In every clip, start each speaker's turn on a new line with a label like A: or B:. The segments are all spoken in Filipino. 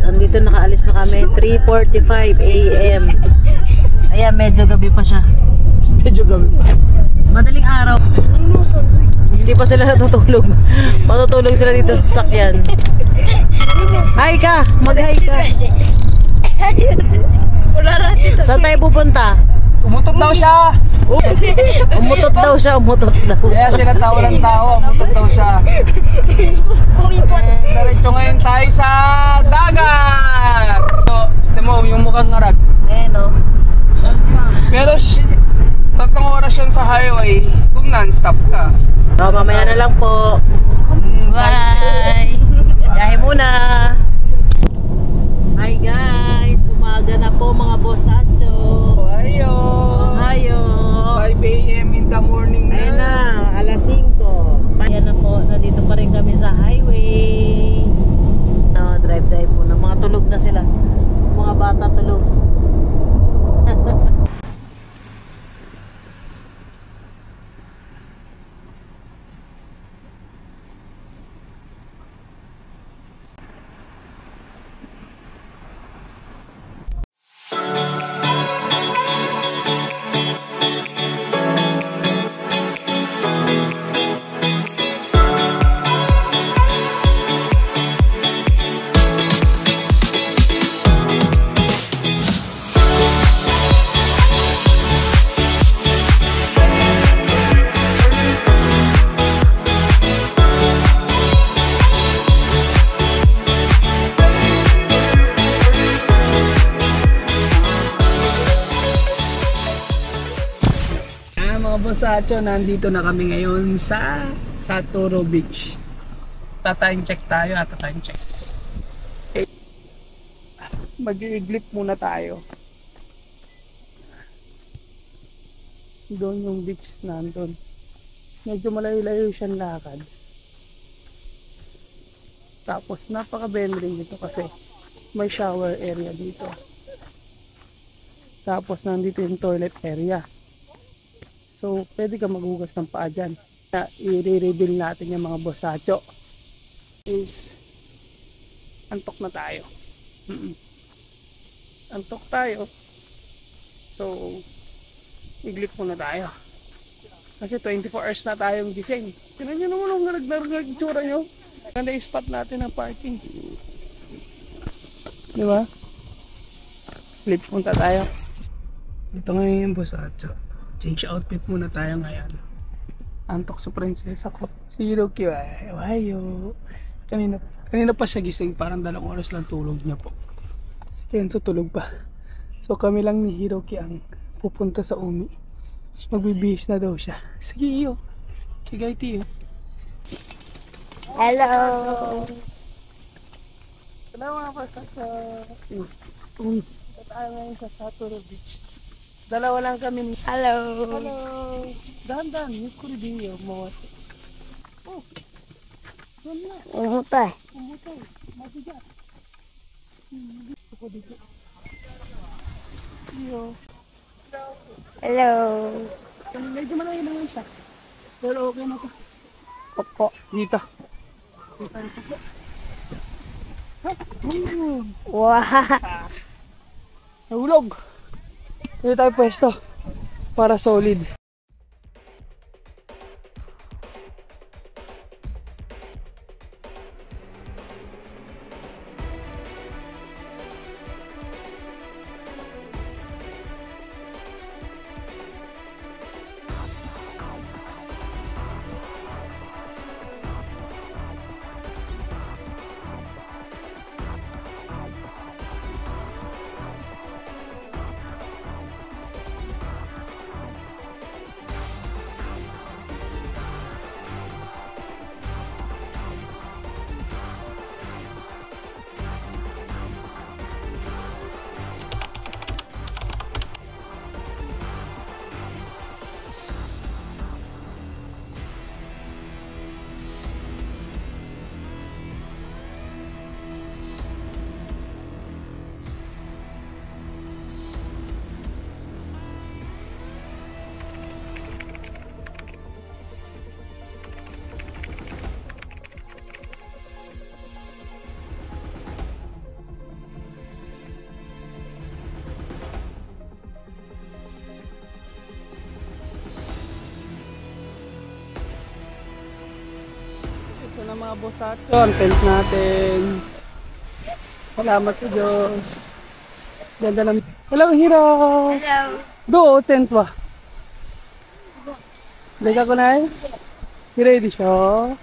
A: andito nakaalis na kami. 3:45 AM. Ayan, medyo gabi pa siya. Medyo gabi pa. Madaling araw. Hindi pa sila natutulog. Matutulog sila dito sa sasakyan. Hi ka! Mag-hi ka! Saan tayo pupunta?
B: Umutot daw siya!
A: Umutot daw siya, umutot daw.
B: Kaya sinatawa ng tao, umutot daw siya. Diretso ngayon tayo sa dagat! So, mo yung mukhang ngarag.
A: No.
B: Pero 3 oras yan sa highway kung non-stop ka.
A: So, mamaya na lang po. Bye! Yahe muna! Hi guys! Umaga na po mga bosacho!
B: Ohayo!
A: Ohayo!
B: 5 AM in the morning na.
A: Ayun na, alas 5. Ayan na po, nandito pa rin kami sa highway. Drive po na. Mga tulog na sila. Mga bata tulog.
B: Bosacho, nandito na kami ngayon sa Saturo Beach. Ta-time check tayo at time check. Okay. Mag-i-glip muna tayo. Doon yung beach nandun. Medyo malayo-layo siyang lakad. Tapos napaka-bending dito kasi may shower area dito. Tapos nandito yung toilet area. So, pwede ka maghugas ng paa dyan. I-reveal natin yung mga bosacho. Is, antok na tayo. Antok tayo. So, iglip muna tayo. Kasi 24 hours na tayong gising. Tignan nyo naman ang nagdarag itsura nyo. Ganda yung spot natin ng parking. Diba? Flip punta tayo. Ito ngayon yung bosacho. Change outfit muna tayo ngayon. Antok sa prinsesa ko. Si Hiroki, wayo. Kanina pa siya gising. Parang 2 oras lang tulog niya po. Si Kenzo tulog pa. So kami lang ni Hiroki ang pupunta sa Umi. Magbibihis na daw siya. Sige iyo. Kigay tiyo.
C: Hello!
B: Salamat pa sa Umi. Tayo ngayon sa Saturo Beach. Dalawa lang kami.
C: Hello!
B: Hello! Dahan-dahan, yukuri din yung mawasa. Oh! Yan na.
C: Umutay.
B: Umutay. Mabigat. Ako dito. Iyo.
C: Hello!
B: Medyo malayo naman siya. Pero okay na to.
C: Opo.
B: Dito. Dito tayo po.
C: Wow!
B: Nahulog! Dito tayo pwesto para solid. na mga bossatyo. Ang tent natin. Salamat sa Diyos. Ganda lang. Hello, Hiro!
C: Hello.
B: Do, tent ba? Lega ko na eh. Ready siya.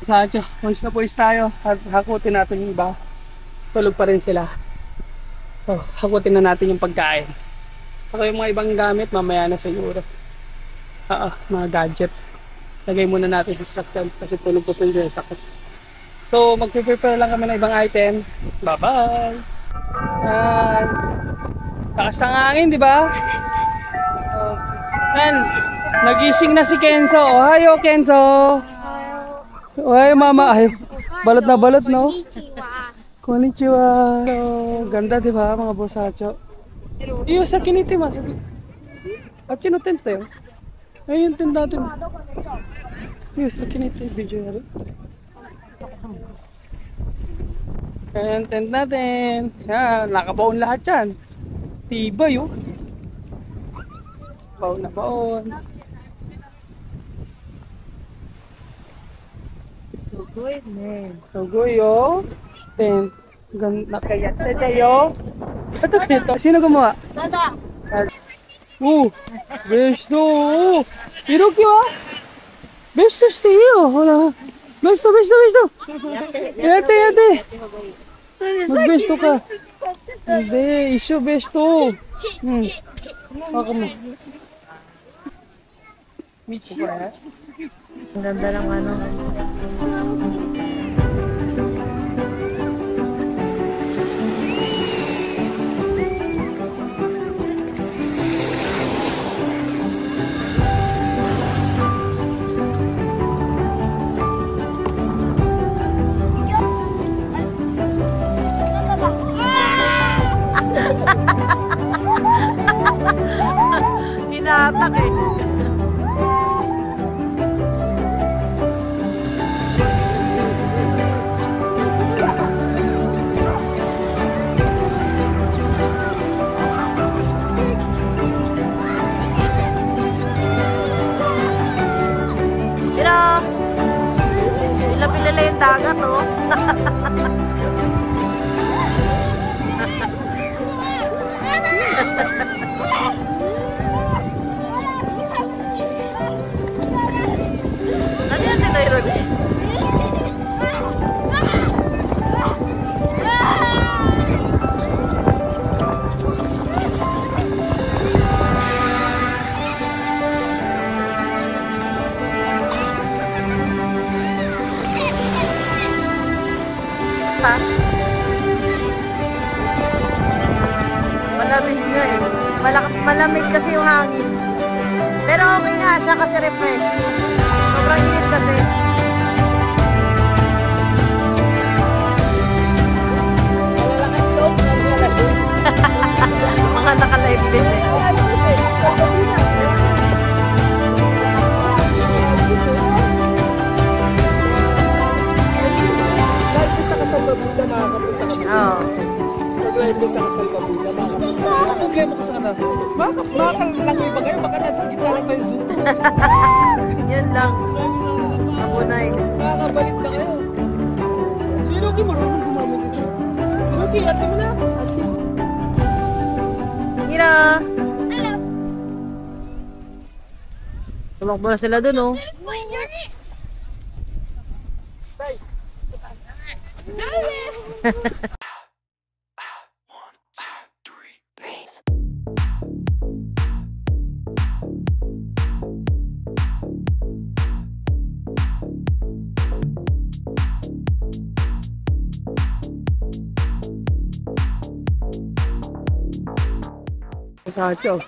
B: Bossatyo, once na boys tayo, hakutin natin yung iba. Tulog pa rin sila. So, hakutin na natin yung pagkain. Saka yung mga ibang gamit, mamaya na siguro. Mga gadget. Lagay muna natin sa sasakyan kasi tulog po yung sasakyan. So, mag-prepare lang kami ng ibang item. Bye-bye! Yan. Lakas ng hangin, di ba? Yan. Nagising na si Kenzo. Ohayo, Kenzo! Ohayo, mama. Ay, balot na balot, no? Konnichiwa. So, ganda, di ba, mga bossatyo? Iyo, sa kiniti, mas. At sino tent tayo? Ay, yung tent natin. Iyo, sa kiniti, video yari. Ayan, tent natin. Yan, nakabaon lahat yan. Tibay, oh. Baon na baon.
A: Sugoy, man.
B: Sugoy, oh. Tent. Nakayat na tayo. Ito, ito. Sino gumawa?
C: Dada.
B: Besto. Hiroki wa? Besto stiyo. Wala. Besto. Yate. Mag-besto ka. Hindi, isyo besto. Ako mo. Michi ba?
A: Ang ganda ng ano. Hinatak eh. Pila-pila yung dagat, oh. Ano yan din, Nairobi? Ha? Malamig nga eh. Malamig kasi yung hangin. Pero okay nga siya kasi refreshing. Sobrang init kasi. Mga naka-live this eh.
B: Sa Kasalbabuda, makakapunta kami.
A: Oo.
B: Nag-live sa Kasalbabuda, makakapunta. Ang problema ko sa kanila, makakalaki ba kayo? Baka nasa gitna lang tayo sunto.
A: Yun lang. Nakunay.
B: Makakabalik na kayo. Si Hiroki marunong gumamit ito. Hiroki, ate mo na.
A: Hira! Hello! Tumakbo na sila dun, oh.
B: Sacho.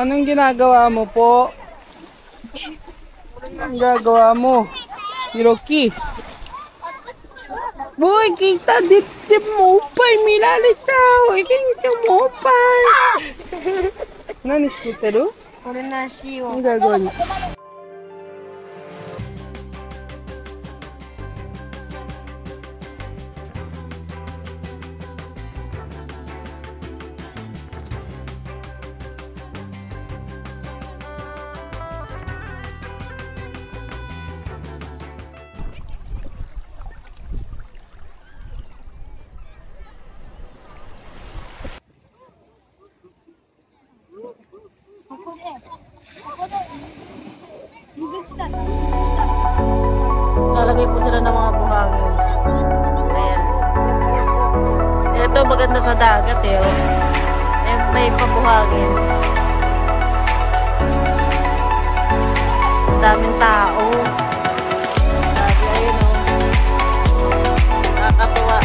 B: Anong ginagawa mo po? Anong gagawa mo? Hiroki. Boy, kita dip-dip mo upay. Milalitaw. Ikinita mo upay. Nani skiteru?
C: Ore na shi yo.
B: Anong gagawa niyo?
A: Lalagay po sila ng mga buhangin. Ayan. Ito maganda sa dagat eh. Oh. May pabuhangin. Daming tao. Sabi, ayun oh. Nakakatuwa.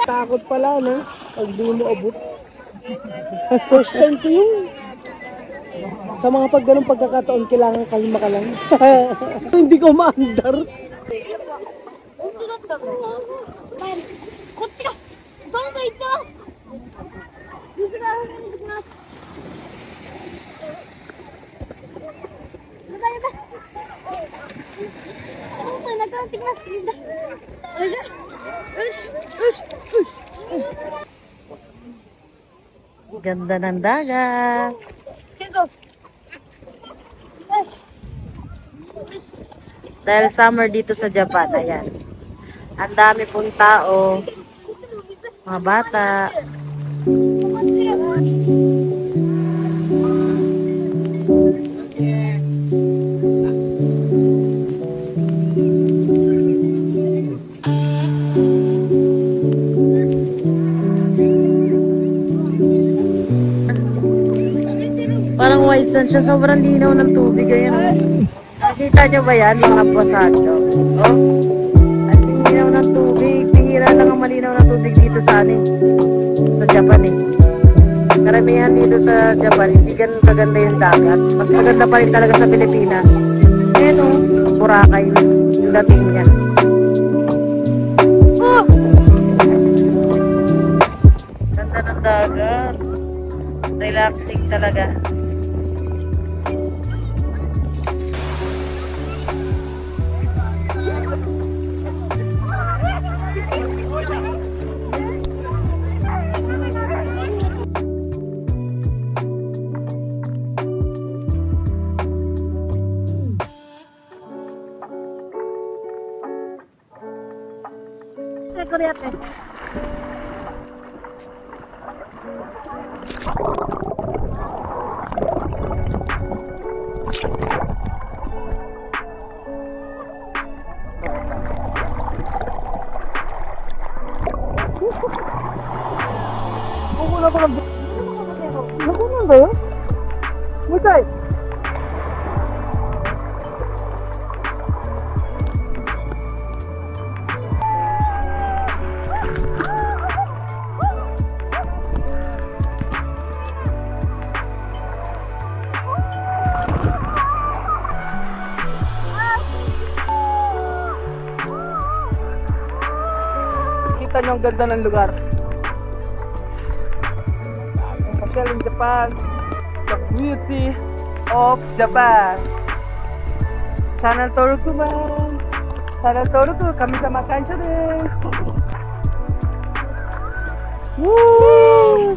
A: Takot pala, no? Pag di mo abot. First time ko yun. Sa mga pag ganun pagkakataon, kailangan kalma ka lang. Hindi ko maandar.
C: こっちがどんどん行ってます。水が上に行きます。どんどんなくなってきます。よいしょ。よしよしよし。
A: Ganda ng dagat. Dahil summer dito sa Japan, ayan. Ang dami pong tao, mga bata. Parang white sand siya, sobrang linaw ng tubig. Ayan. Nakita nyo ba yan, mga posatyo? Oh, ang linaw ng tubig. Bihira lang ang malinaw ng tubig dito sa sa Japan eh. Karamihan dito sa Japan, hindi ganun kaganda yung dagat. Mas maganda pa rin talaga sa Pilipinas. Ayan o, Boracay yung dating niya. Oh! Ganda ng dagat. Relaxing talaga. Korea. Nakunan ba yun? Mutay! Kita nyo ang ganda ng lugar. Hotel in Japan, the beauty of Japan. Sana toruku man. Sana toruku, kami sama kancha desu. Woo!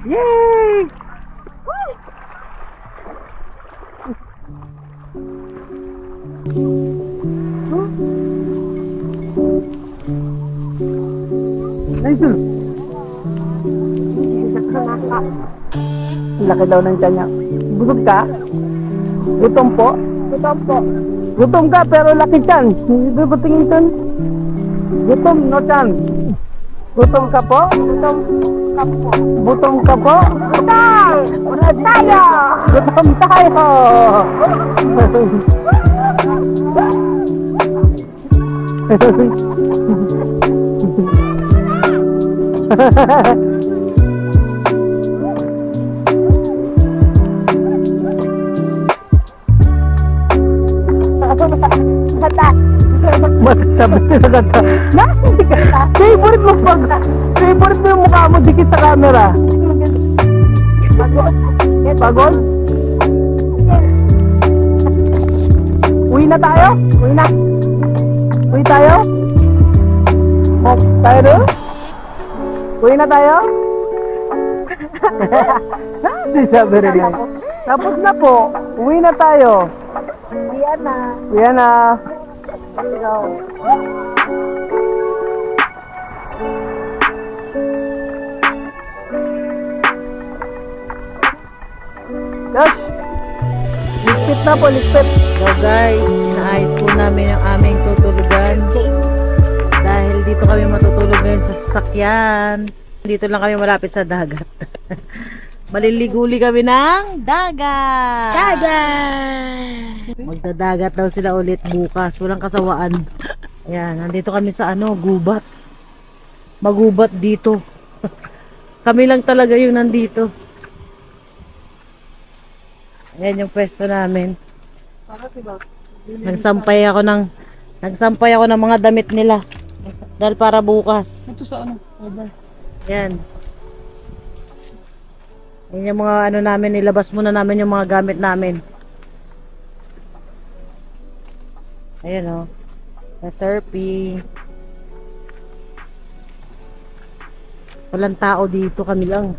A: Yay!
B: Nice. Laki daw ng tiyan niya. Gutom ka? Gutom po? Gutom po. Gutom ka pero laki tiyan. Hindi ba tingin tiyan? Gutom, no tiyan. Gutom ka po? Gutom ka po. Gutom ka po? Gutom tayo! Gutom tayo! Sabi sa kanta, hindi ka. Favorite mo pag, favorite mo yung mukha mo dikit sa camera. Pagod? Uwi na tayo? Uwi na? Uwi tayo? Tayo doon? Uwi na tayo? Hindi sabi rin yan. Tapos na po. Uwi na tayo. Uwi na. Uwi na. Yes! Lispit na po, lispit.
A: So guys, inaayos po namin yung aming tutulugan. Dahil dito kami matutulog ngayon sa sasakyan. Dito lang kami malapit sa dagat. Maliliguli kami ng dagat!
C: Dagat!
A: Magdadagat daw sila ulit bukas. Walang kasawaan. Ayan, nandito kami sa gubat. Magubat dito. Kami lang talaga yung nandito. Ayan yung pwesto namin. Nagsampay ako ng mga damit nila. Dahil para bukas.
B: Ito sa ano?
A: Ayan. Ayan yung mga namin, nilabas muna namin yung mga gamit namin. Ayan o. Slurpee. Walang tao dito, kami lang.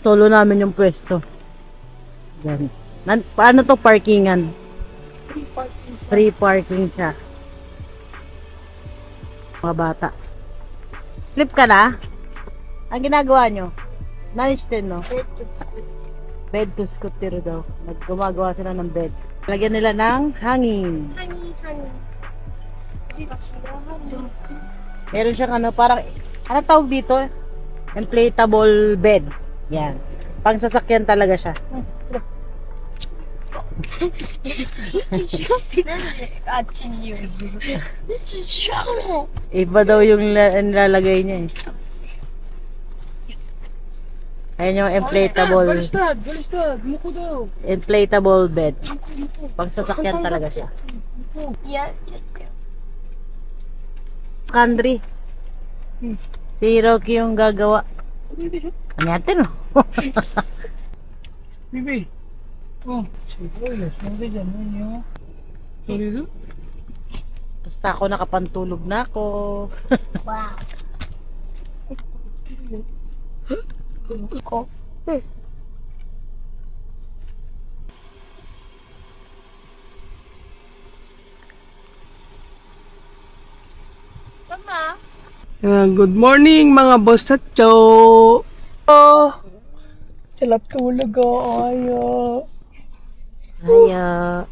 A: Solo namin yung pwesto. Ayan. Paano to parkingan? Free parking siya. Mga bata. Sleep ka na? Ang ginagawa nyo? Nanishtin, no? Bed to scooter daw. Gumagawa sila ng bed. Lagyan nila ng hangin. Meron siyang parang, tawag dito? Inflatable bed. Yan. Pang sasakyan talaga siya. Iba daw yung nilalagay niya eh. Ayan yung inflatable.
B: Balistad! Muko daw!
A: Inflatable bed. Pang sasakyan talaga siya. Country. Si Rocky yung gagawa. Ano natin oh?
B: Bibi! Oh, sige, sorry dyan. Sorry do?
A: Basta ako nakapantulog na ako.
C: Wow.
A: Ko.
B: Good morning mga boss at chow! Oh! Salap tulog oh, ayo!
A: Hiya.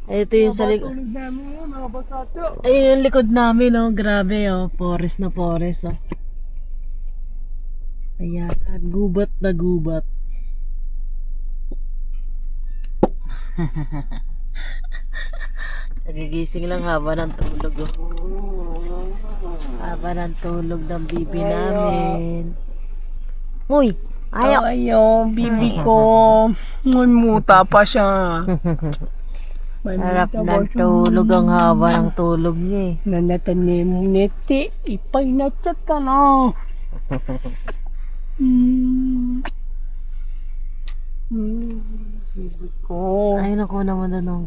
A: Ay, ito yung sa likod.
B: Tulog namin mga boss at chow!
A: Ay, yung likod namin oh. Grabe oh. Forest na forest oh. Ayan. Gubat na gubat. Nagigising lang haba ng tulog oh. Haba ng tulog ng bibi namin. Uy! Ayaw!
B: Ayo, bibi ko! May muta pa siya.
A: Harap ng tulog ang haba ng tulog niya eh.
B: Nanatanim neti, ipay na ka na. Bibi ko.
A: Ay, naku naman na nung